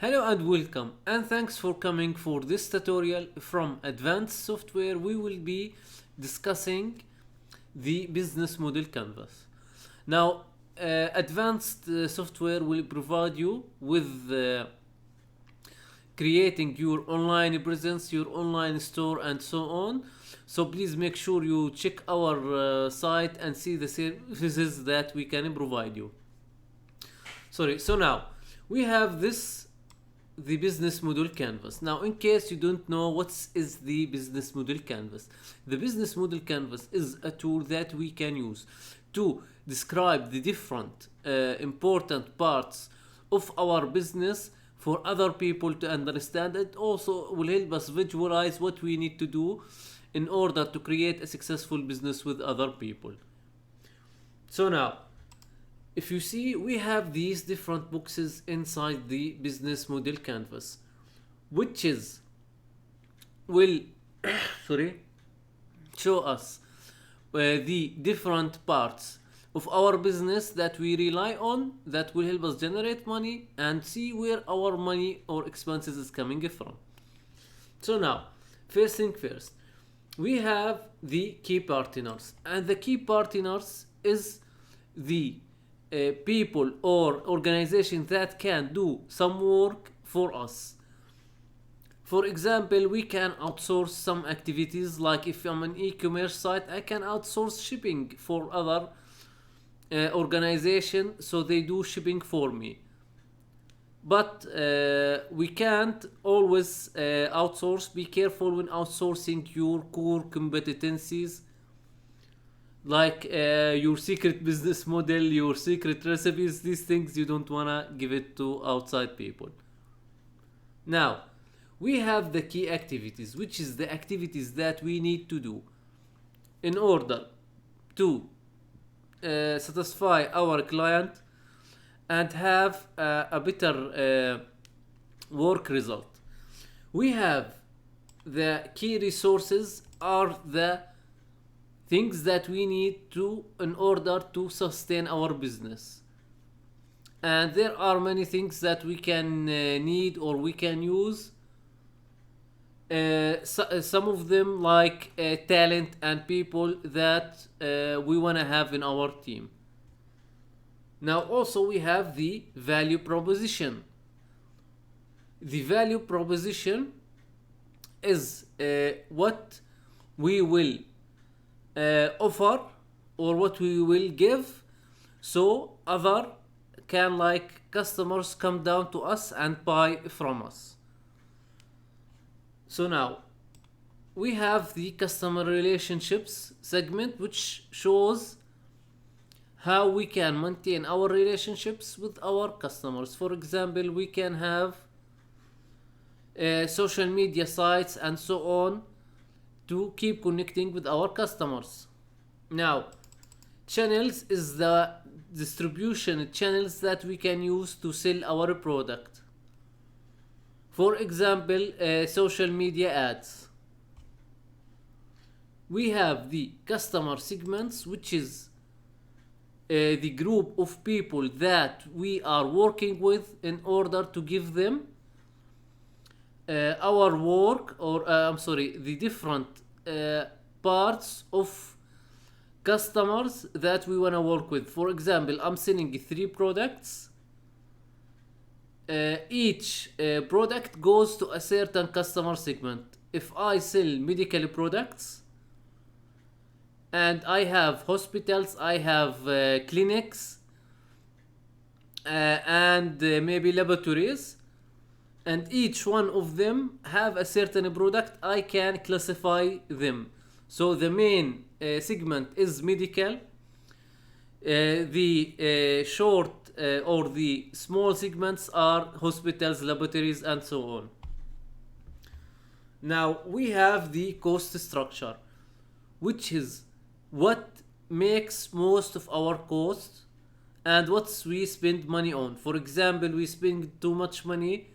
Hello and welcome, and thanks for coming for this tutorial from Advanced Software. We will be discussing the business model canvas. Now, Advanced Software will provide you with creating your online presence, your online store, and so on. So please make sure you check our site and see the services that we can provide you. So now we have this the business model canvas. Now, in case you don't know what is the business model canvas, the business model canvas is a tool that we can use to describe the different important parts of our business for other people to understand. It also will help us visualize what we need to do in order to create a successful business with other people. So now, if you see, we have these different boxes inside the business model canvas, which is will sorry show us the different parts of our business that we rely on that will help us generate money and see where our money or expenses is coming from. So now, first thing first, we have the key partners, and the key partners is the people or organizations that can do some work for us. For example, we can outsource some activities, like if I'm an e-commerce site, I can outsource shipping for other organization, so they do shipping for me. But we can't always outsource. Be careful when outsourcing your core competencies, like your secret business model, your secret recipes. These things you don't wanna give it to outside people. Now, we have the key activities, which is the activities that we need to do in order to satisfy our client and have a better work result. We have the key resources are the things that we need to in order to sustain our business, and there are many things that we can need or we can use. Some of them, like talent and people that we want to have in our team. Now, also we have the value proposition. The value proposition is what we will offer or what we will give, so other can, like customers, come down to us and buy from us. So now we have the customer relationships segment, which shows how we can maintain our relationships with our customers. For example, we can have social media sites and so on to keep connecting with our customers. Now, channels is the distribution channels that we can use to sell our product. For example, social media ads. We have the customer segments, which is the group of people that we are working with in order to give them our work, or the different parts of customers that we want to work with. For example, I'm selling 3 products. Each product goes to a certain customer segment. If I sell medical products, and I have hospitals, I have clinics, and maybe laboratories, and each one of them have a certain product, I can classify them. So the main segment is medical, the short or the small segments are hospitals, laboratories, and so on. Now we have the cost structure, which is what makes most of our costs and what we spend money on. For example, we spend too much money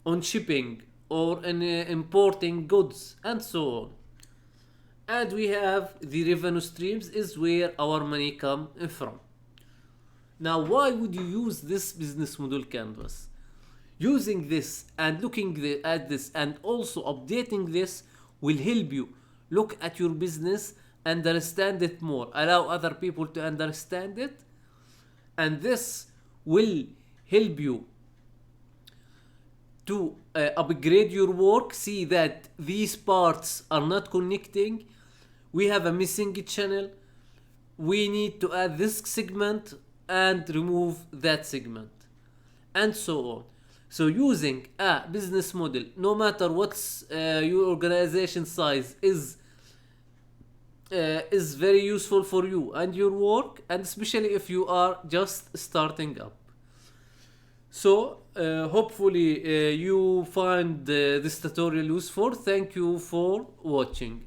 on shipping or in importing goods and so on. And we have the revenue streams, is where our money come from. Now, why would you use this business model canvas? Using this and looking at this and also updating this will help you look at your business, understand it more, allow other people to understand it, and this will help you to upgrade your work. See that these parts are not connecting, we have a missing channel, we need to add this segment and remove that segment, and so on. So using a business model, no matter what's your organization size, is very useful for you and your work, and especially if you are just starting up. So hopefully you find this tutorial useful. Thank you for watching.